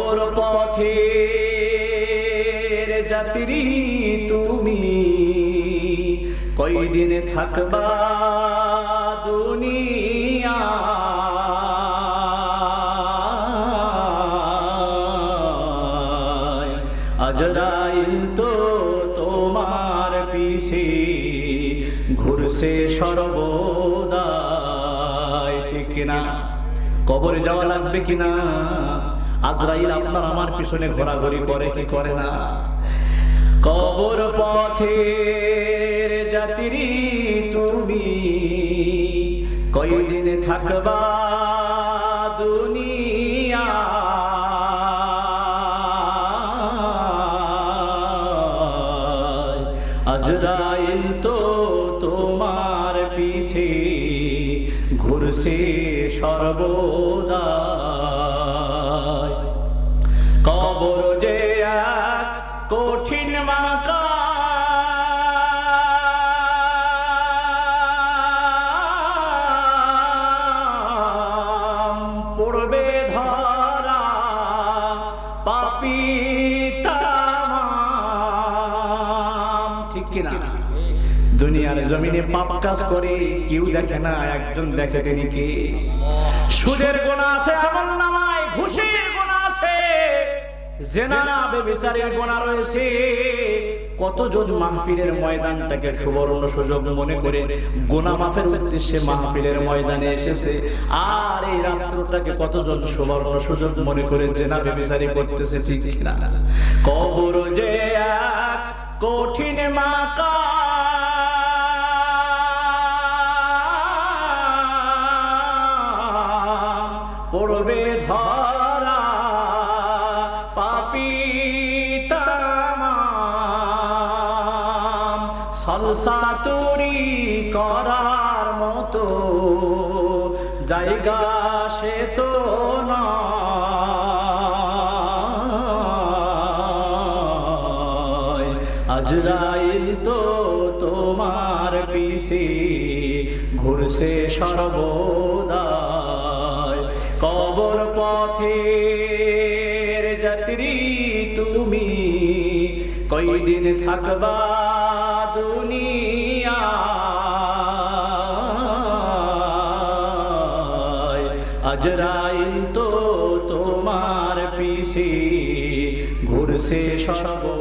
কবর পথের যাত্রী তুমি, কয়দিন থাকবা দুনিয়া। আজরাইল তো তোমার পিছে ঘুরছে সর্বদাই, ঠিক কিনা? কবরে যাওয়া লাগবে কিনা? আজরাইল আপনার আমার পিছনে ঘোরাঘুরি করে কি করে না? কবর পথের যাত্রী তুমি, কয়দিন থাকবা দুনিয়া। আজরাইল তো তোমার পিছে ঘুরছে সর্বদাই। কবর যে এক কঠিন মাকাম, পড়বে ধরা পাপী তামাম, ঠিক কিনা? দুনিয়ার জমিনে পাপ কাজ করে কেউ দেখে না, একজন দেখে, তিনি কে? সুদের গুনাহ আছে আমলনামায়, ঘুষের গুনাহ আছে, জিনা ব্যভিচারের গুনাহ রয়েছে। কতজন মাহফিলের ময়দানটাকে সুবর্ণ সুযোগ মনে করে গুনাহ মাফের উদ্দেশ্যে মাহফিলের ময়দানে এসেছে, আর এই রাত্রটাকে কতজন সুবর্ণ সুযোগ মনে করে জিনা ব্যভিচারী করতেছে, ঠিক কিনা? কবর যে এক কঠিন মাকাম, পড়বে ধরা পাপী তামাম। সলসা তৈরি করার মতো জায়গা সে তো নয়। আজরাইল তো তোমার পিছে ঘুরছে সর্বদাই। কবর পথের যাত্রী তুমি, কয়দিন থাকবা দুনিয়া। আজরাইল তো তোমার পিছে ঘুরছে সর্বদাই।